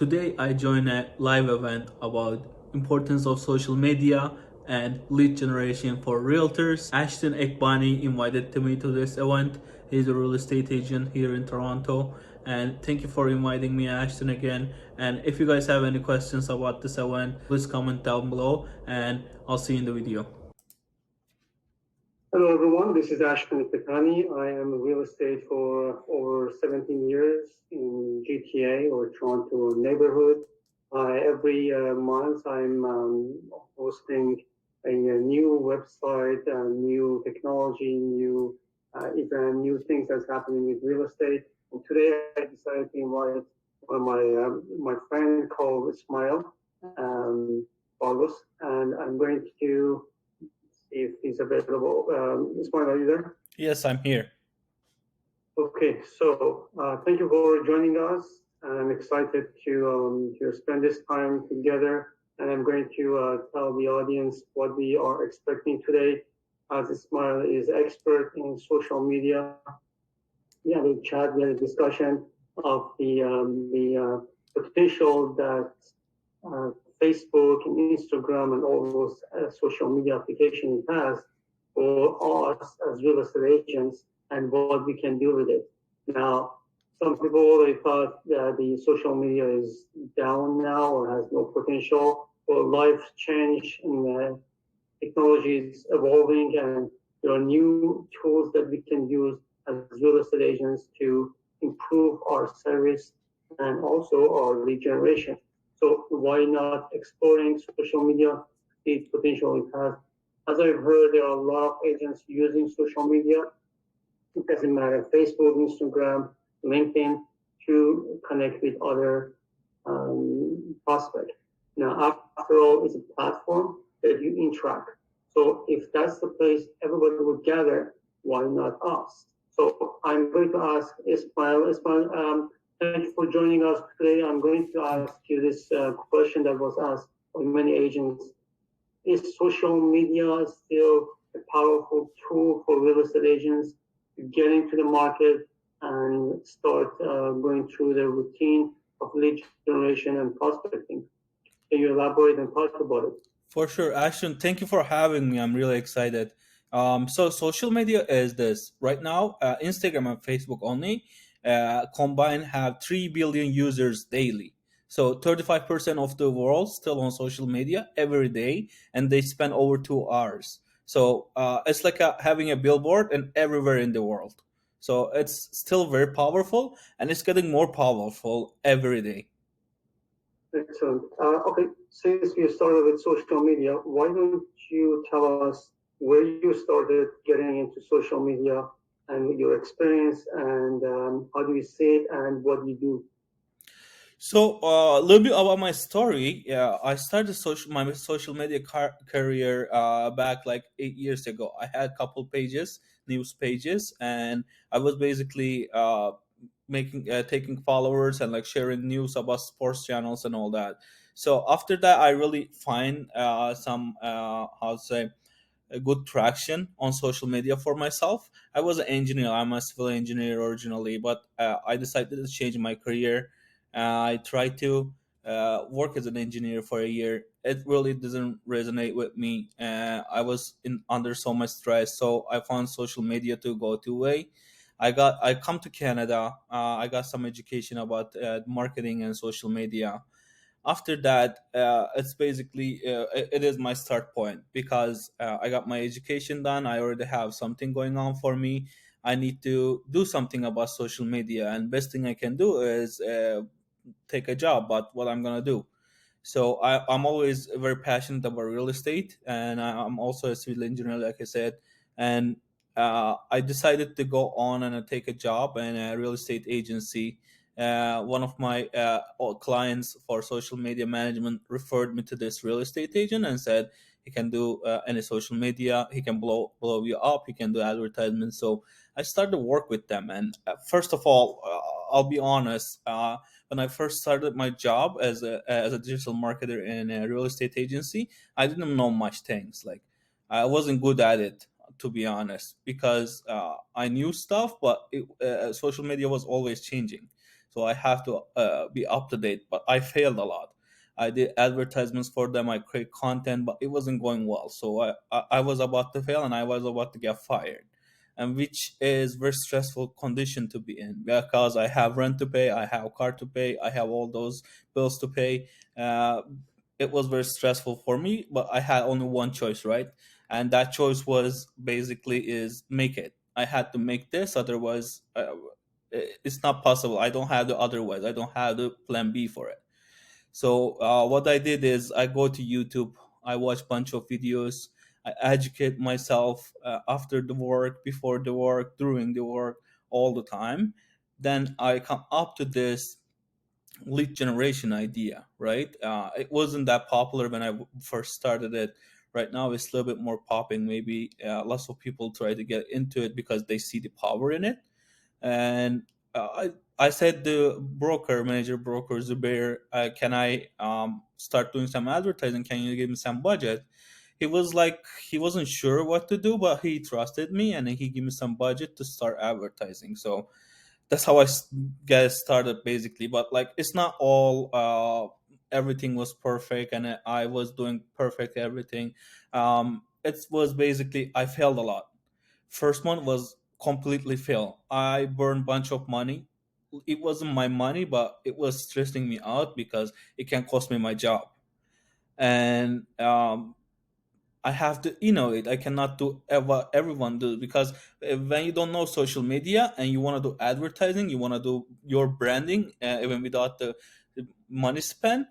Today I joined a live event about importance of social media and lead generation for realtors. Ashton Ekbani invited me to this event. He's a real estate agent here in Toronto. And thank you for inviting me, Ashton, again. And if you guys have any questions about this event, please comment down below and I'll see you in the video. Hello, everyone. This is Ashton Ekbani. I am in real estate for over 17 years in GTA or Toronto neighborhood. Every month, I'm hosting a new website, new technology, new event, new things that's happening with real estate. And today, I decided to invite one of my friend called Smile, August, and I'm going to if he's available. Ismail, are you there? Yes, I'm here. Okay, so thank you for joining us. I'm excited to spend this time together, and I'm going to tell the audience what we are expecting today. As Ismail is expert in social media, we had a chat, we had a discussion of the potential that uh, Facebook and Instagram and all those social media applications has for us as real estate agents and what we can do with it. Now, some people already thought that the social media is down now or has no potential, or life change and technology is evolving and there are new tools that we can use as real estate agents to improve our service and also our lead generation. So why not exploring social media, the potential it has? As I've heard, there are a lot of agents using social media. It doesn't matter, Facebook, Instagram, LinkedIn, to connect with other prospects. Now, after all, it's a platform that you interact. So if that's the place everybody would gather, why not us? So I'm going to ask Ismail. Ismail, thank you for joining us today. I'm going to ask you this question that was asked by many agents. Is social media still a powerful tool for real estate agents to get into the market and start going through the routine of lead generation and prospecting? Can you elaborate and talk about it? For sure, Ashton, thank you for having me. I'm really excited. So social media is this right now. Instagram and Facebook only combined have 3 billion users daily. So 35% of the world still on social media every day, and they spend over 2 hours. So it's like having a billboard and everywhere in the world. So it's still very powerful, and it's getting more powerful every day. Excellent. Okay, since you started with social media, why don't you tell us where you started getting into social media and your experience and how do you see it and what you do? So a little bit about my story. Yeah, I started my social media career back like 8 years ago. I had a couple pages, news pages, and I was basically making taking followers and like sharing news about sports channels and all that. So after that, I really find some how to say a good traction on social media for myself. I was an engineer. I'm a civil engineer originally, but I decided to change my career. I tried to work as an engineer for a year. It really doesn't resonate with me. I was under so much stress, so I found social media to go to way. I come to Canada. I got some education about marketing and social media. After that, it's basically it is my start point because I got my education done. I already have something going on for me. I need to do something about social media, and best thing I can do is take a job. But what I'm gonna do? So I'm always very passionate about real estate, and I'm also a civil engineer, like I said. And I decided to go on and take a job in a real estate agency. One of my clients for social media management referred me to this real estate agent and said he can do any social media. He can blow you up. He can do advertisements. So I started to work with them. And first of all, I'll be honest. When I first started my job as a digital marketer in a real estate agency, I didn't know much things. Like I wasn't good at it, to be honest, because I knew stuff, but social media was always changing. so I have to be up to date. But I failed a lot. I did advertisements for them. I create content, but it wasn't going well. So I was about to fail, and I was about to get fired, and which is very stressful condition to be in, because I have rent to pay, I have car to pay, I have all those bills to pay. Uh, it was very stressful for me, but I had only one choice, right? And that choice was basically is make it. I had to make this, otherwise it's not possible. I don't have the otherwise. I don't have the plan B for it. So what I did is I go to YouTube, I watch bunch of videos, I educate myself after the work, before the work, during the work, all the time. Then I come up to this lead generation idea, right? It wasn't that popular when I first started it. Right now, it's a little bit more popping. Maybe lots of people try to get into it because they see the power in it. And I said the broker manager, broker Zubair, can I start doing some advertising? Can you give me some budget? He was like, he wasn't sure what to do, but he trusted me, and he gave me some budget to start advertising. So that's how get started basically. But like, it's not all everything was perfect, and I was doing perfect everything. It was basically I failed a lot. First month was completely fail. I burned bunch of money. It wasn't my money, but it was stressing me out because it can cost me my job. And I have to innovate. I cannot do what everyone do, because when you don't know social media and you want to do advertising, you want to do your branding, even without the money spent,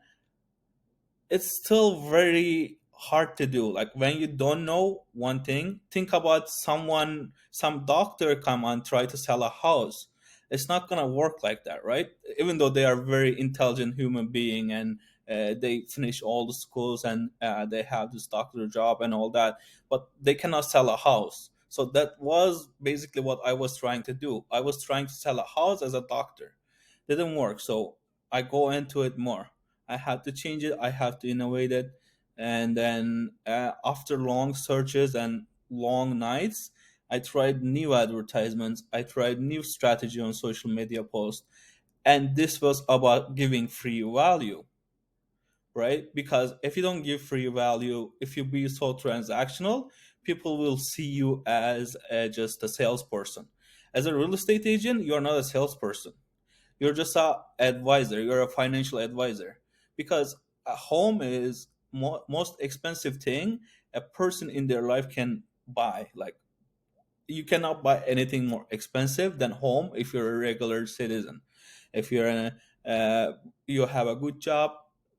it's still very hard to do. Like when you don't know one thing, think about someone, some doctor come and try to sell a house. It's not gonna work like that, right? Even though they are very intelligent human being, and they finish all the schools, and they have this doctor job and all that, but they cannot sell a house. So that was basically what I was trying to do. I was trying to sell a house as a doctor. Didn't work, so I go into it more. I had to change it. I have to innovate it. And then after long searches and long nights, I tried new advertisements. I tried new strategy on social media posts. And this was about giving free value, right? Because if you don't give free value, if you be so transactional, people will see you as just a salesperson. As a real estate agent, you're not a salesperson, you're just a advisor. You're a financial advisor, because a home is most expensive thing a person in their life can buy. Like, you cannot buy anything more expensive than home if you're a regular citizen. If you're in you have a good job,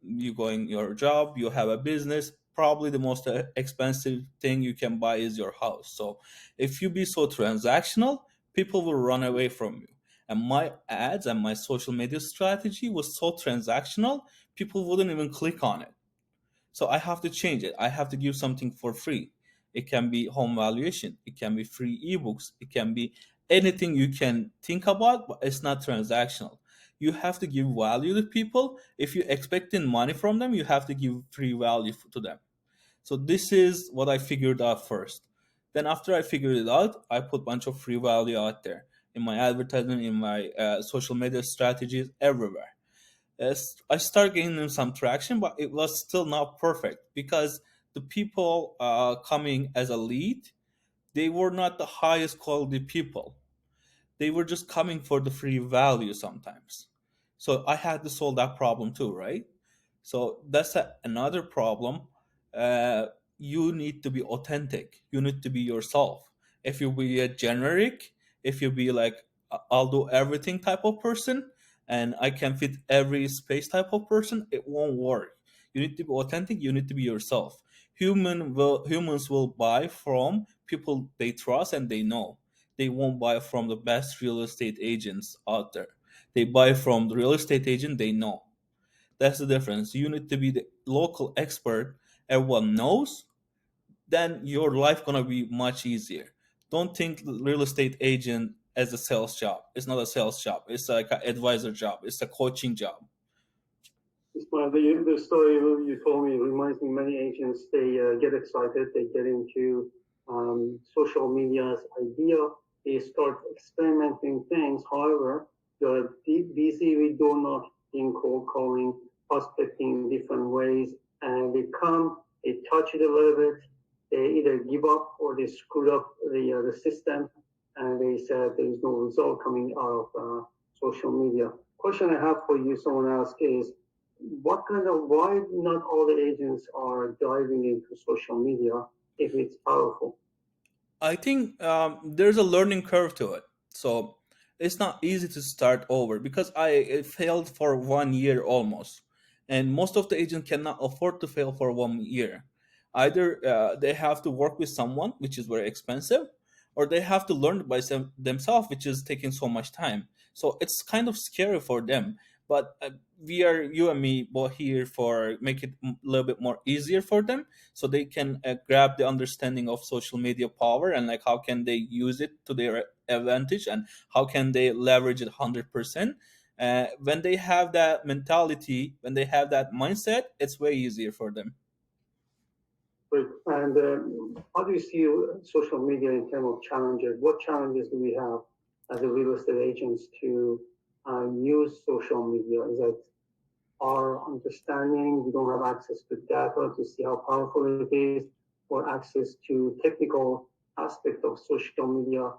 you going your job, you have a business, probably the most expensive thing you can buy is your house. So if you be so transactional, people will run away from you. And my ads and my social media strategy was so transactional, people wouldn't even click on it. So I have to change it. I have to give something for free. It can be home valuation. It can be free ebooks. It can be anything you can think about, but it's not transactional. You have to give value to people. If you're expecting money from them, you have to give free value to them. So this is what I figured out first. Then after I figured it out, I put a bunch of free value out there in my advertisement, in my social media strategies, everywhere. I started gaining some traction, but it was still not perfect, because the people coming as a lead, they were not the highest quality people. They were just coming for the free value sometimes. So I had to solve that problem too, right? So that's another problem. Uh, you need to be authentic. You need to be yourself. If you be a generic, if you be like I'll do everything type of person, and I can fit every space type of person, it won't work. You need to be authentic. You need to be yourself. Humans will buy from people they trust and they know. They won't buy from the best real estate agents out there. They buy from the real estate agent they know. That's the difference. You need to be the local expert everyone knows, then your life gonna be much easier. Don't think real estate agent as a sales job. It's not a sales job. It's like an advisor job. It's a coaching job. Well, the story you told me reminds me many agents, they get excited, they get into social media's idea, they start experimenting things. However, They're busy with door knocking, cold calling, prospecting in different ways, and they come, they touch it a little bit, they either give up or they screwed up the system, and they said there is no result coming out of social media. Question I have for you, someone asked, is why not all the agents are diving into social media if it's powerful? I think there's a learning curve to it. So it's not easy to start over because I failed for 1 year almost. And most of the agents cannot afford to fail for 1 year. Either they have to work with someone, which is very expensive, or they have to learn by themselves, which is taking so much time. So it's kind of scary for them. But we are, you and me, both here for make it a little bit more easier for them so they can grab the understanding of social media power and like how can they use it to their advantage and how can they leverage it 100%. When they have that mentality, when they have that mindset, it's way easier for them. Great. And how do you see social media in terms of challenges? What challenges do we have as a real estate agents to use social media? Is that our understanding, we don't have access to data to see how powerful it is, or access to technical aspect of social media,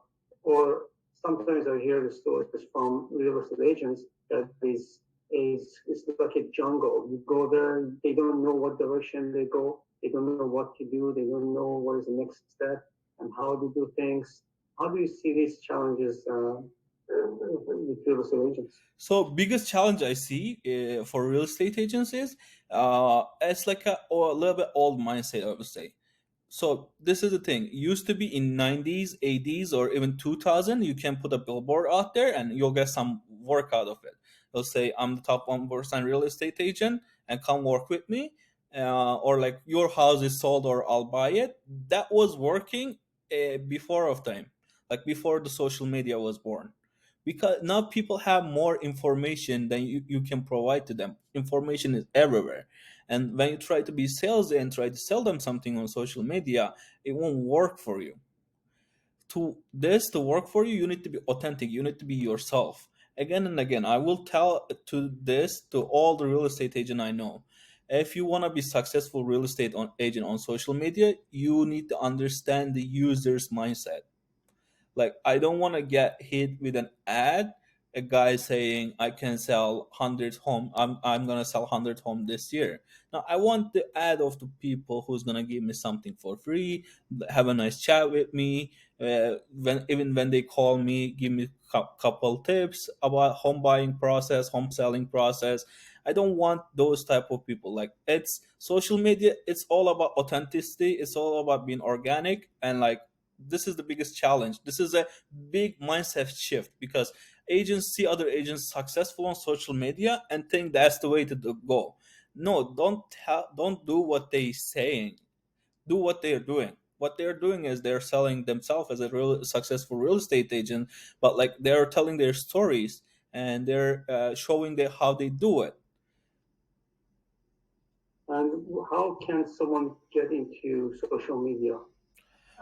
or sometimes I hear the stories from real estate agents that is it's like a jungle. You go there, they don't know what direction they go, they don't know what to do, they don't know what is the next step and how to do things. How do you see these challenges with real estate agents? So biggest challenge I see for real estate agents is it's like a little bit old mindset, I would say. So this is the thing. It used to be in 90s, 80s, or even 2000, you can put a billboard out there and you'll get some work out of it. They'll say, I'm the top 1% real estate agent and come work with me. Or like your house is sold or I'll buy it. That was working before of time, like before the social media was born. Because now people have more information than you can provide to them. Information is everywhere, and when you try to be salesy and try to sell them something on social media, it won't work for you. To work for you, you need to be authentic. You need to be yourself. Again and again, I will tell to this to all the real estate agent I know. If you want to be successful real estate agent on social media, you need to understand the user's mindset. Like I don't want to get hit with an ad, a guy saying I can sell 100 home. I'm gonna sell 100 home this year. Now I want the ad of the people who's gonna give me something for free, have a nice chat with me. When even when they call me, give me couple tips about home buying process, home selling process. I don't want those type of people. Like it's social media. It's all about authenticity. It's all about being organic and like this is the biggest challenge. This is a big mindset shift because agents see other agents successful on social media and think that's the way to go. No, don't do what they saying. Do what they're doing. What they're doing is they're selling themselves as a real successful real estate agent, but like they're telling their stories and they're showing how they do it. And how can someone get into social media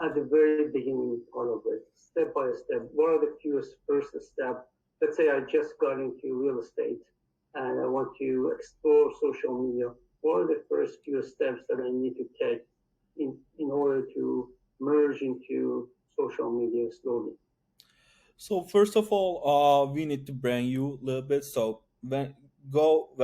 at the very beginning part of it, step by step? What are the fewest first step? Let's say I just got into real estate and I want to explore social media. What are the first few steps that I need to take in order to merge into social media slowly? So first of all, we need to brand you a little bit. So when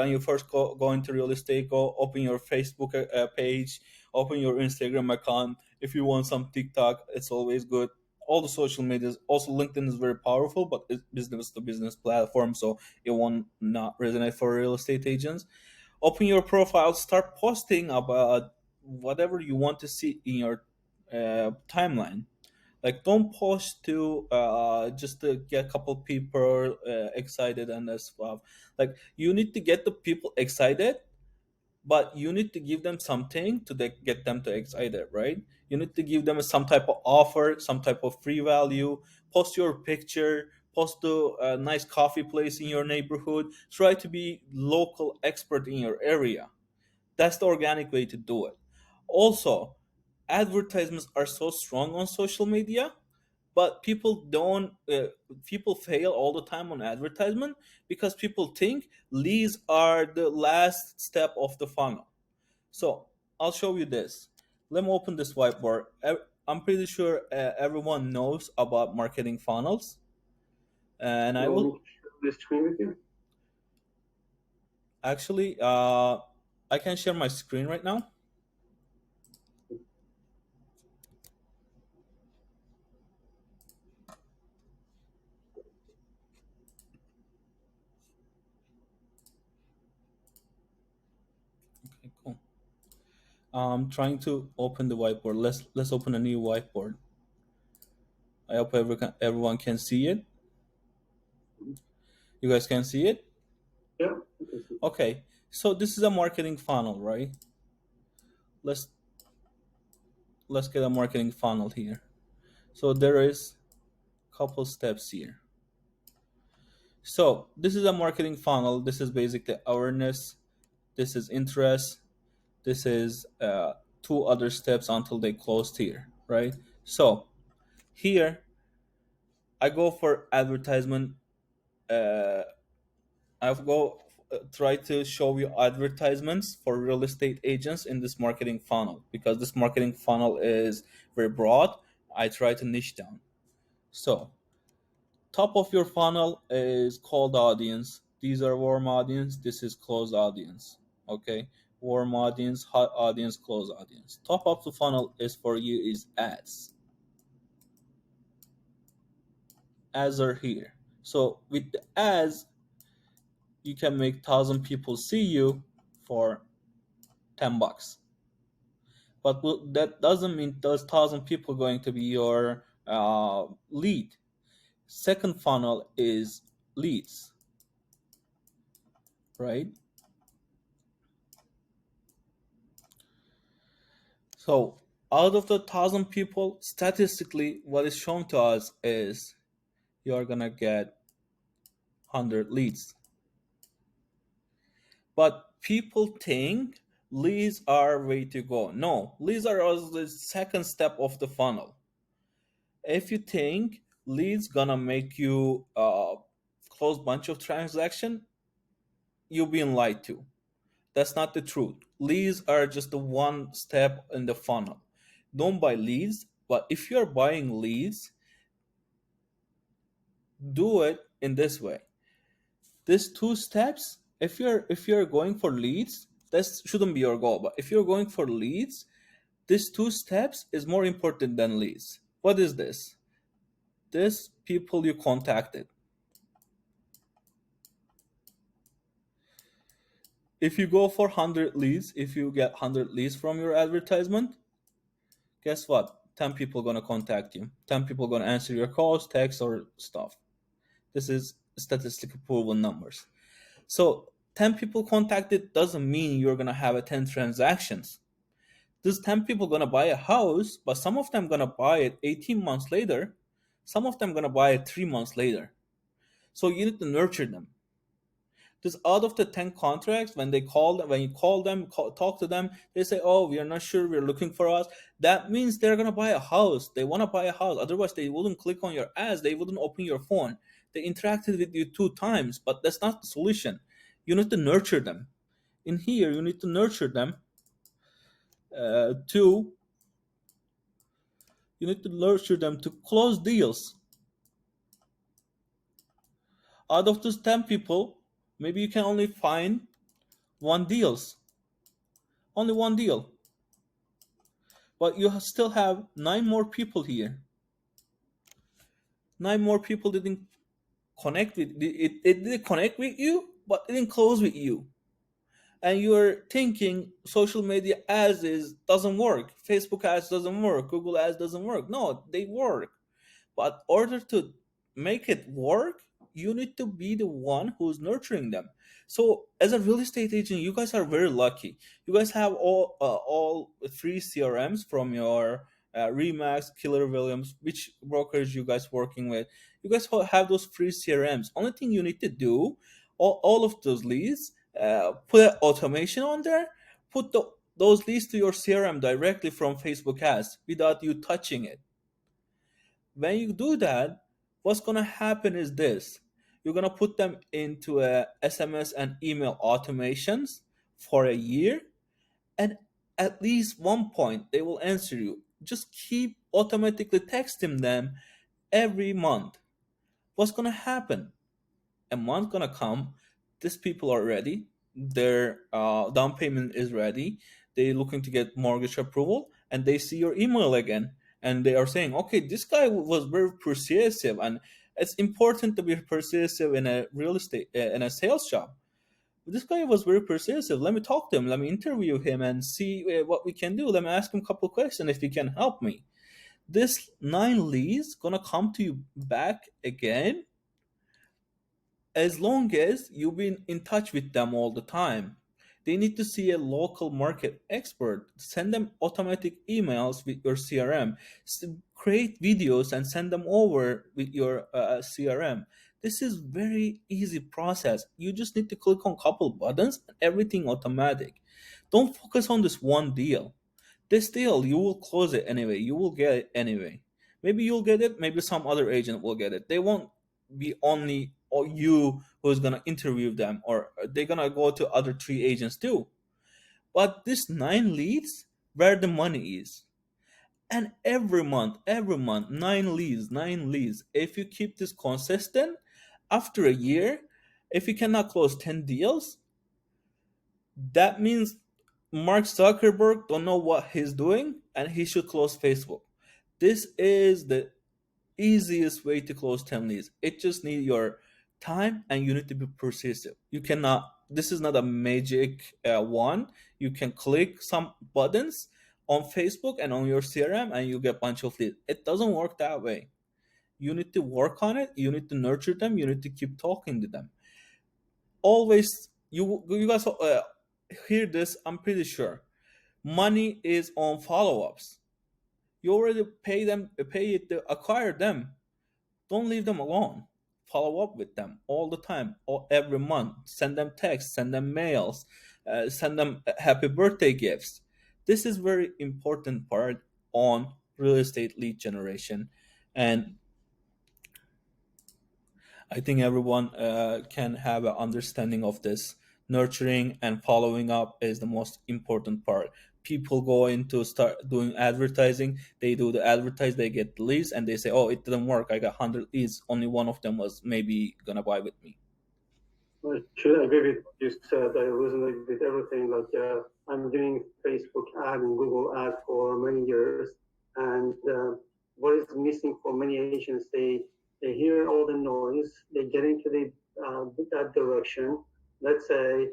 you first go into real estate, go open your Facebook page, open your Instagram account. If you want some TikTok, it's always good. All the social medias. Also, LinkedIn is very powerful, but it's business to business platform, so it won't not resonate for real estate agents. Open your profile, start posting about whatever you want to see in your timeline. Like don't post to just to get a couple people excited and stuff. Like you need to get the people excited, but you need to give them something to get them to excited, right? You need to give them some type of offer, some type of free value. Post your picture, post a nice coffee place in your neighborhood. Try to be local expert in your area. That's the organic way to do it. Also, advertisements are so strong on social media. But people fail all the time on advertisement because people think leads are the last step of the funnel. So I'll show you this. Let me open this whiteboard. I'm pretty sure everyone knows about marketing funnels, and You I want me will to share the screen with you? actually I can share my screen right now. Okay, cool. I'm trying to open the whiteboard. Let's open a new whiteboard. I hope everyone can see it. Mhm. You guys can see it. Yeah, you can see. Okay, so this is a marketing funnel, right? Let's let's get a marketing funnel here. So there is a couple steps here. So this is a marketing funnel. This is basically awareness. This is interest. This is two other steps until they closed here, right? So here I go for advertisement. Uh, I go try to show you advertisements for real estate agents in this marketing funnel because this marketing funnel is very broad. I try to niche down. So top of your funnel is cold audience. These are warm audience. This is closed audience. Okay, warm audience, hot audience, closed audience. Top of the funnel is for you is ads. Ads are here. So with the ads, you can make 1,000 people see you for $10. But that doesn't mean those 1,000 people going to be your lead. Second funnel is leads, right? So out of the 1,000 people, statistically, what is shown to us is you are gonna get 100 leads. But people think leads are way to go. No, leads are also the second step of the funnel. If you think leads gonna make you close bunch of transaction, you're being lied to. That's not the truth. Leads are just the one step in the funnel. Don't buy leads, but if you're buying leads, do it in this way. These two steps, if you're going for leads, that shouldn't be your goal. But if you're going for leads, these two steps is more important than leads. What is this? This people you contacted. If you go for 100 leads, if you get 100 leads from your advertisement, guess what? 10 people gonna contact you. 10 people gonna answer your calls, texts, or stuff. This is statistically proven numbers. So 10 people contacted doesn't mean you're gonna have a 10 transactions. These 10 people gonna buy a house, but some of them gonna buy it 18 months later. Some of them gonna buy it 3 months later. So you need to nurture them. Just out of the 10 contracts, when you call them, talk to them, they say, oh, we are not sure, we're looking for us. That means they're going to buy a house. They want to buy a house. Otherwise, they wouldn't click on your ads. They wouldn't open your phone. They interacted with you 2 times, but that's not the solution. You need to nurture them. In here, you need to nurture them to you need to nurture them to close deals. Out of those 10 people, maybe you can only find one deals, only one deal. But you still have 9 more people here. 9 more people didn't connect with it didn't connect with you, but it didn't close with you. And you're thinking social media ads is doesn't work, Facebook ads doesn't work, Google ads doesn't work. No, they work. But order to make it work, you need to be the one who's nurturing them. So as a real estate agent, you guys are very lucky. You guys have all three CRMs from your Remax, Killer Williams, which brokers you guys working with. You guys have those free CRMs. Only thing you need to do, all of those leads, put automation on there, put those leads to your CRM directly from Facebook ads without you touching it. When you do that, what's going to happen is this: you're going to put them into a SMS and email automations for a year, and at least one point they will answer you. Just keep automatically texting them every month. What's going to happen? A month gonna come, these people are ready, their down payment is ready, they're looking to get mortgage approval, and they see your email again, and they are saying, okay, this guy was very persuasive. And it's important to be persuasive in a real estate in a sales job. This guy was very persuasive, let me talk to him, let me interview him and see what we can do, let me ask him a couple questions if he can help me. This 9 leads gonna come to you back again, as long as you've been in touch with them all the time. They need to see a local market expert. Send them automatic emails with your CRM. Create videos and send them over with your CRM. This is very easy process. You just need to click on couple buttons and everything automatic. Don't focus on this one deal. This deal, you will close it anyway. You will get it anyway. Maybe you'll get it. Maybe some other agent will get it. They won't be only or you who's gonna interview them, or they're gonna go to other three agents too. But this 9 leads, where the money is. And every month, 9 leads, 9 leads. If you keep this consistent, after a year, if you cannot close 10 deals, that means Mark Zuckerberg don't know what he's doing and he should close Facebook. This is the easiest way to close 10 leads. It just needs your time and you need to be persistent. You cannot, this is not a magic one. You can click some buttons on Facebook and on your CRM and you get a bunch of leads. It doesn't work that way. You need to work on it. You need to nurture them. You need to keep talking to them. Always, you guys hear this, I'm pretty sure. Money is on follow-ups. You already pay it to acquire them. Don't leave them alone. Follow up with them all the time, or every month. Send them texts, send them mails, send them happy birthday gifts. This is very important part on real estate lead generation, and I think everyone can have an understanding of this. Nurturing and following up is the most important part. People go into start doing advertising. They do the advertise, they get the leads, and they say, "Oh, it didn't work. I got 100 leads. Only one of them was maybe gonna buy with me." I should agree with what you said. I resonate with everything. Like I'm doing Facebook ad and Google ad for many years, and what is missing for many agents, they hear all the noise, they get into that direction. Let's say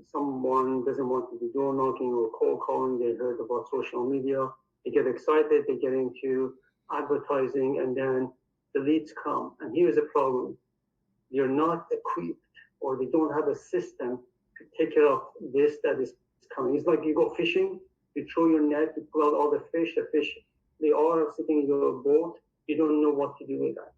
someone doesn't want to be door knocking or cold calling. They heard about social media. They get excited. They get into advertising, and then the leads come. And here's the problem: you're not equipped, or they don't have a system to take care of this that is coming. It's like you go fishing, you throw your net, you pull out all the fish, they are sitting in your boat, you don't know what to do with that,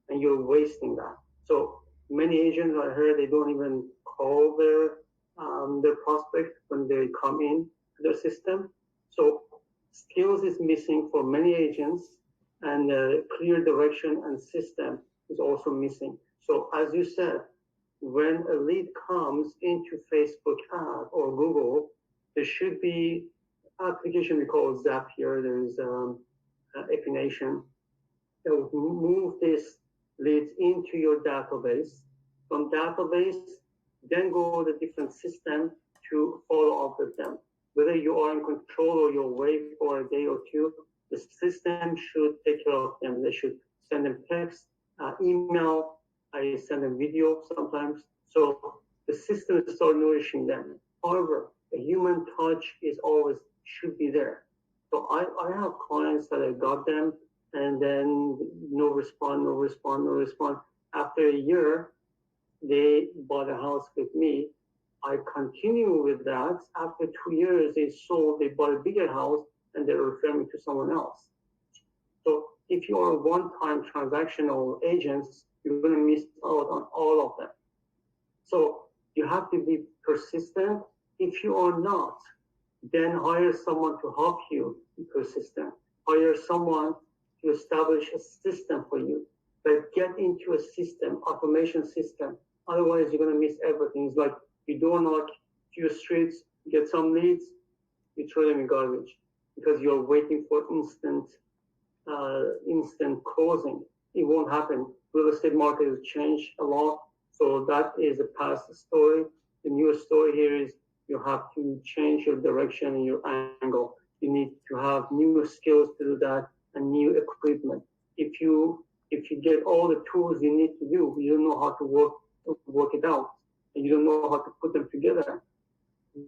and you're wasting that. So many agents I heard, they don't even call their prospect when they come in to their system. So skills is missing for many agents, and clear direction and system is also missing. So as you said, when a lead comes into Facebook ad or Google, there should be application we call Zapier. There's Epination that will move these leads into your database. From database, then go to the different system to follow up with them. Whether you are in control or you're away for a day or two, the system should take care of them. They should send them text, email. I send them video sometimes. So the system start nourishing them. However, a human touch is always should be there. So I have clients that I got them, and then no response, no response, no response. After a year, they bought a house with me. I continue with that. After 2 years, they sold, they bought a bigger house, and they refer me to someone else. So if you are a one-time transactional agents, you're going to miss out on all of them. So you have to be persistent. If you are not, then hire someone to help you be persistent. Hire someone to establish a system for you. But get into a system, automation system. Otherwise, you're going to miss everything. It's like you door knock few streets, get some leads, you throw them in garbage because you're waiting for instant closing. It won't happen. Real estate market has changed a lot, so that is a past story. The new story here is you have to change your direction and your angle. You need to have new skills to do that and new equipment. If you get all the tools you need to do, you don't know how to work it out, and you don't know how to put them together,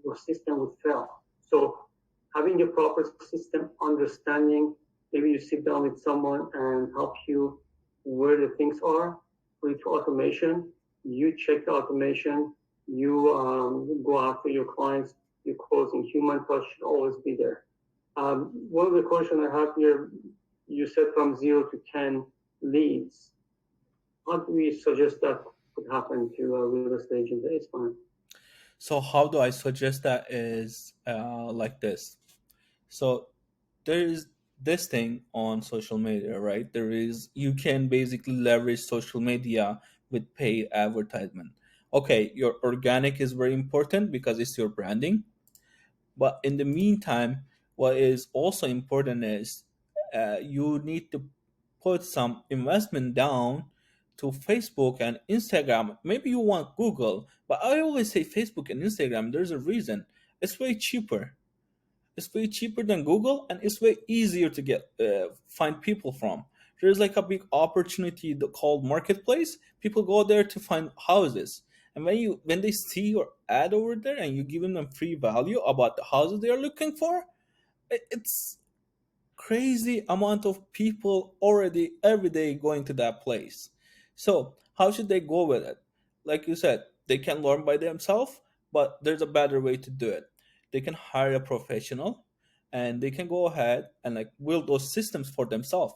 your system would fail. So having a proper system, understanding, maybe you sit down with someone and help you where the things are, put it to automation, you check the automation, you go after your clients, your closing. Human touch should always be there. One of the questions I have here, you said from 0 to 10 leads. How do we suggest that could happen to a real estate agent that is fine? So how do I suggest that is like this. So there is this thing on social media, right? There is you can basically leverage social media with paid advertisement. Okay, your organic is very important because it's your branding. But in the meantime, what is also important is you need to put some investment down to Facebook and Instagram. Maybe you want Google, but I always say Facebook and Instagram. There's a reason. It's way cheaper. It's way cheaper than Google, and it's way easier to get find people from. There's like a big opportunity called marketplace. People go there to find houses, and when they see your ad over there, and you give them free value about the houses they are looking for, it's crazy amount of people already every day going to that place. So how should they go with it? Like you said, they can learn by themselves, but there's a better way to do it. They can hire a professional, and they can go ahead and like build those systems for themselves.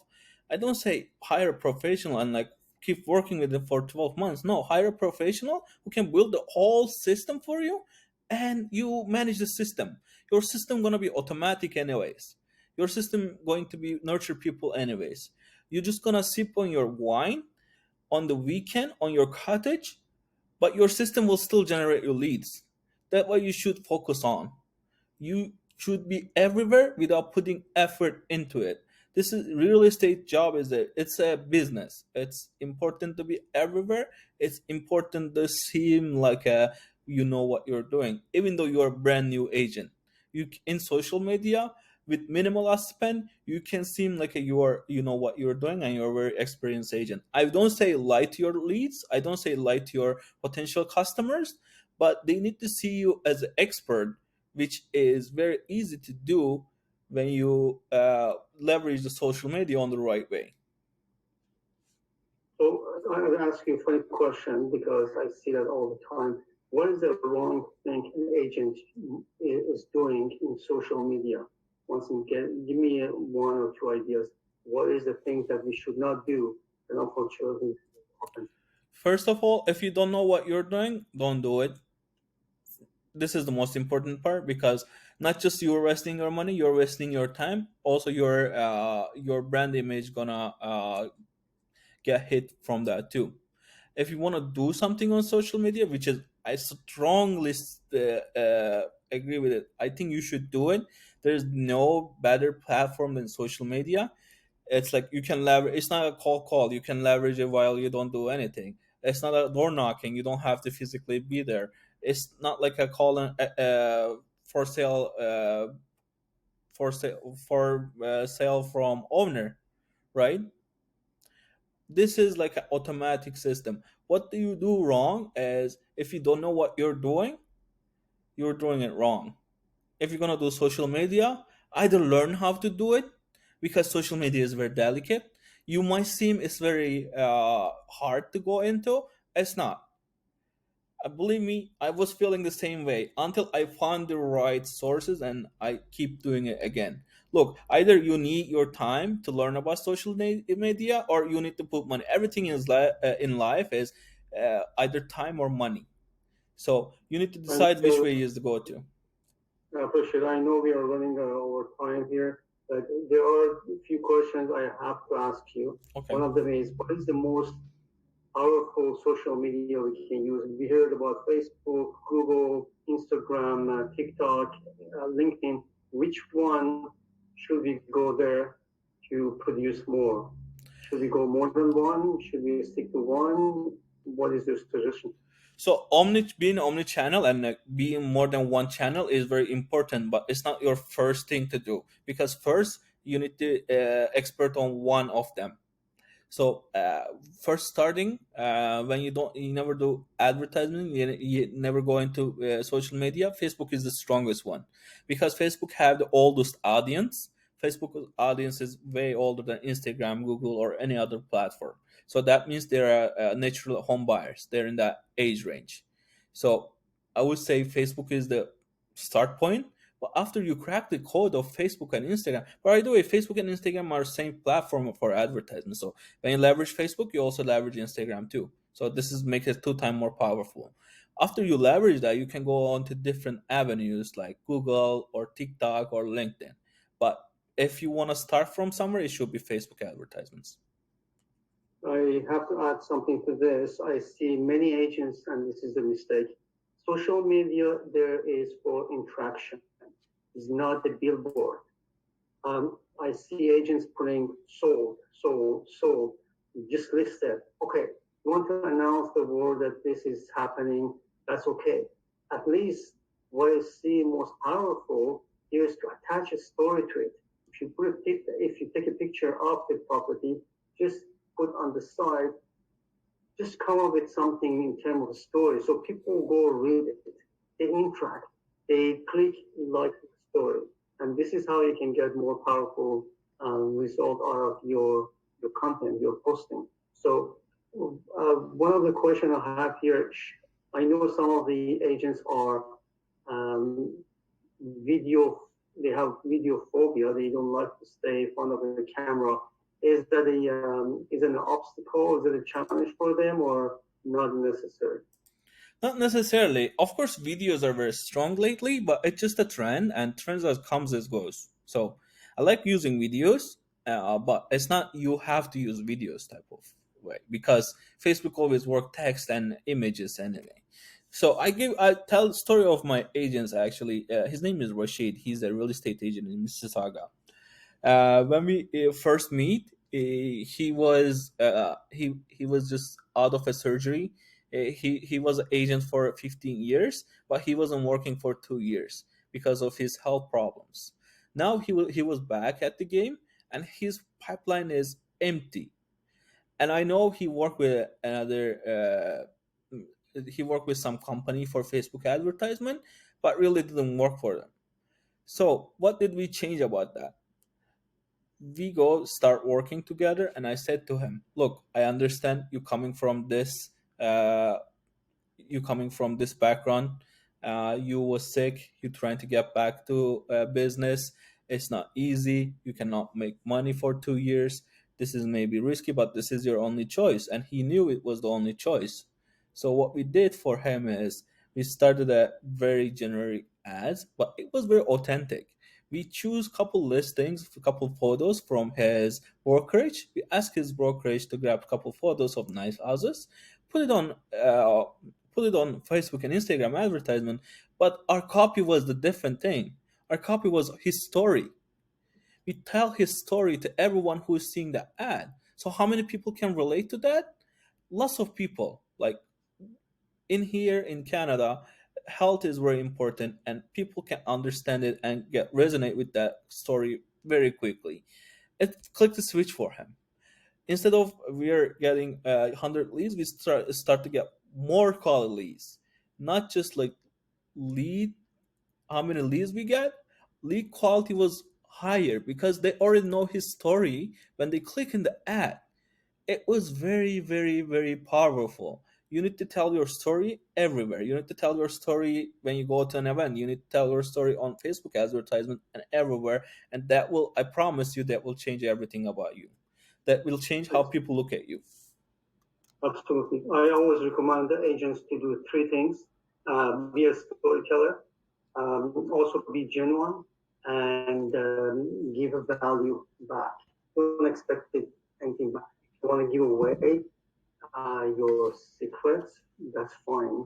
I don't say hire a professional and like keep working with them for 12 months. No, hire a professional who can build the whole system for you, and you manage the system. Your system gonna be automatic anyways. Your system going to be nurture people anyways. You're just gonna sip on your wine on the weekend on your cottage, but your system will still generate your leads. That's what you should focus on. You should be everywhere without putting effort into it. This is real estate job. Is it's a business. It's important to be everywhere. It's important to seem like you know what you're doing, even though you're a brand new agent. You in social media with minimal spend, you can seem like you know what you're doing and you're a very experienced agent. I don't say lie to your leads. I don't say lie to your potential customers, but they need to see you as an expert, which is very easy to do when you leverage the social media on the right way. So I'll ask you a funny question because I see that all the time. What is the wrong thing an agent is doing in social media? Once again, give me one or two ideas. What is the thing that we should not do and unfortunately happen? First of all, if you don't know what you're doing, don't do it. This is the most important part because not just you're wasting your money, you're wasting your time. Also, your brand image gonna get hit from that too. If you want to do something on social media, which is I strongly agree with it, I think you should do it. There's no better platform than social media. It's like you can leverage. It's not a call. You can leverage it while you don't do anything. It's not a door knocking. You don't have to physically be there. It's not like a call for sale for sale from owner, right? This is like an automatic system. What do you do wrong is if you don't know what you're doing it wrong. If you're gonna do social media, either learn how to do it because social media is very delicate. You might seem it's very hard to go into. It's not. Believe me, I was feeling the same way until I found the right sources and I keep doing it again. Look, either you need your time to learn about social media or you need to put money. Everything in life is either time or money. So you need to And decide which way is to go to. I appreciate. I know we are running over time here. But there are a few questions I have to ask you. Okay. One of them is, what is the most powerful social media we can use? We heard about Facebook, Google, Instagram, TikTok, LinkedIn. Which one should we go there to produce more? Should we go more than one? Should we stick to one? What is your suggestion? So being omni-channel and being more than one channel is very important, but it's not your first thing to do, because first you need to expert on one of them. So first starting, when you never do advertising, you never go into social media. Facebook is the strongest one, because Facebook have the oldest audience. Facebook audience is way older than Instagram, Google, or any other platform. So that means they're natural home buyers. They're in that age range. So I would say Facebook is the start point. But after you crack the code of Facebook and Instagram, by the way, Facebook and Instagram are same platform for advertisement. So when you leverage Facebook, you also leverage Instagram too. So this is makes it 2 times more powerful. After you leverage that, you can go on to different avenues like Google or TikTok or LinkedIn. But if you want to start from somewhere, it should be Facebook advertisements. I have to add something to this. I see many agents, and this is a mistake. Social media there is for interaction. It's not the billboard. I see agents putting sold, sold, sold, just listed. Okay, you want to announce the world that this is happening, that's okay. At least what I see most powerful here is to attach a story to it. If you take a picture of the property, just put on the side, just come up with something in terms of a story. So people go read it, they interact, they click like the story. And this is how you can get more powerful result out of your content, your posting. So one of the questions I have here, I know some of the agents are um, video, they have video phobia. They don't like to stay in front of the camera. Is it an obstacle? Is it a challenge for them, or not necessary? Not necessarily. Of course, videos are very strong lately, but it's just a trend, and trends as comes as goes. So I like using videos, but it's not you have to use videos type of way, because Facebook always work text and images anyway. So I tell the story of my agents actually. His name is Rashid. He's a real estate agent in Mississauga. When we first meet, he was just out of a surgery. He was an agent for 15 years, but he wasn't working for 2 years because of his health problems. Now he was back at the game, and his pipeline is empty. And I know he worked with he worked with some company for Facebook advertisement, but really didn't work for them. So what did we change about that? We go start working together, and I said to him, look, I understand uh, you coming from this background. You was sick, you trying to get back to business. It's not easy, you cannot make money for 2 years. This is maybe risky, but this is your only choice, and he knew it was the only choice. So what we did for him is we started a very generic ads, but it was very authentic. We choose couple listings, a couple photos from his brokerage. We ask his brokerage to grab a couple photos of nice houses, put it on uh, put it on Facebook and Instagram advertisement. But our copy was the different thing. Our copy was his story. We tell his story to everyone who is seeing the ad. So how many people can relate to that? Lots of people. Like in here in Canada, health is very important, and people can understand it and get resonate with that story very quickly. It clicked the switch for him. Instead of we are getting 100 leads, we start to get more quality leads, not just like lead how many leads we get. Lead quality was higher because they already know his story. When they click in the ad, it was very, very, very powerful. You need to tell your story everywhere. You need to tell your story when you go to an event. You need to tell your story on Facebook advertisement and everywhere. And that will, I promise you, that will change everything about you. That will change how people look at you. Absolutely. I always recommend the agents to do three things: be a storyteller, also be genuine, and give a value back. Don't expect anything back. If you want to give away your secrets, that's fine.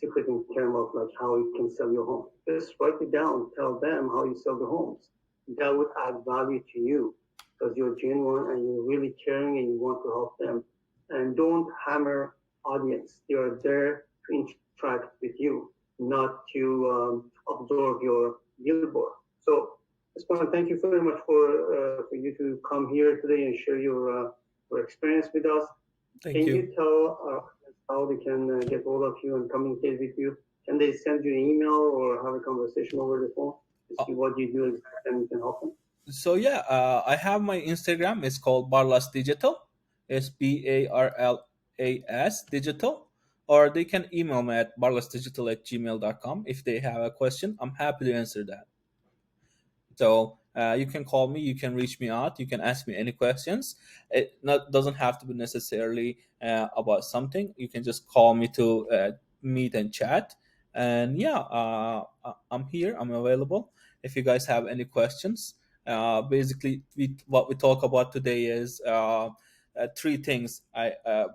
Secret in terms of like how you can sell your home. Just write it down. Tell them how you sell the homes. That would add value to you because you're genuine and you're really caring and you want to help them. And don't hammer audience. They are there to interact with you, not to absorb your billboard. So, Usman, thank you very much for you to come here today and share your experience with us. Thank Can you. you tell how they can get hold of you and communicate with you? Can they send you an email or have a conversation over the phone to see what you do and you can help them? So yeah, I have my Instagram. It's called Barlas Digital. It's Barlas Digital. Or they can email me at barlasdigital@gmail.com if they have a question. I'm happy to answer that. So you can call me, you can reach me out, you can ask me any questions. It not doesn't have to be necessarily about something. You can just call me to meet and chat. And yeah, I'm here. I'm available. If you guys have any questions, basically, what we talk about today is three things.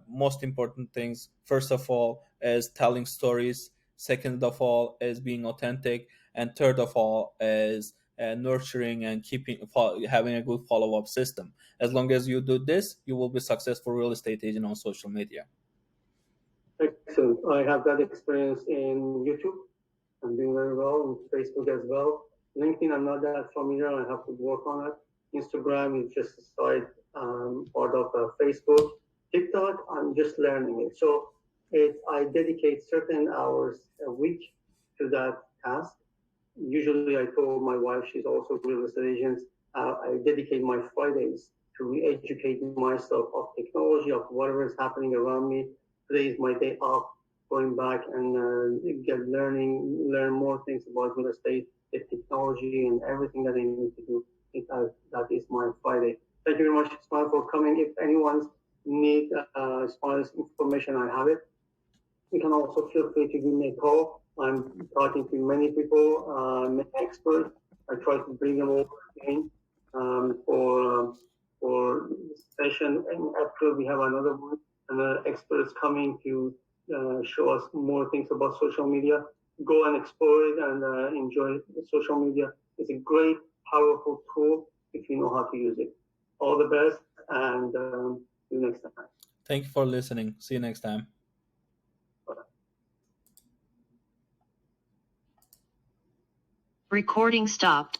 Most important things. First of all, is telling stories. Second of all, is being authentic, and third of all, is nurturing and having a good follow-up system. As long as you do this, you will be successful real estate agent on social media. Excellent. I have that experience in YouTube. I'm doing very well on Facebook as well. LinkedIn, I'm not that familiar. I have to work on it. Instagram is just a side part of Facebook. TikTok, I'm just learning it. So I dedicate certain hours a week to that task. Usually, I told my wife, she's also a real estate agent, I dedicate my Fridays to re-educate myself of technology, of whatever is happening around me. Today is my day off, going back and learn more things about real estate, the technology, and everything that I need to do. That is my Friday. Thank you very much, Ismail, for coming. If anyone's need Ismail's information, I have it. You can also feel free to give me a call. I'm talking to many people, many experts. I try to bring them over again for this session. In April, we have another one, and experts coming to show us more things about social media. Go and explore it and enjoy social media. It's a great, powerful tool if you know how to use it. All the best, and see you next time. Thank you for listening. See you next time. Recording stopped.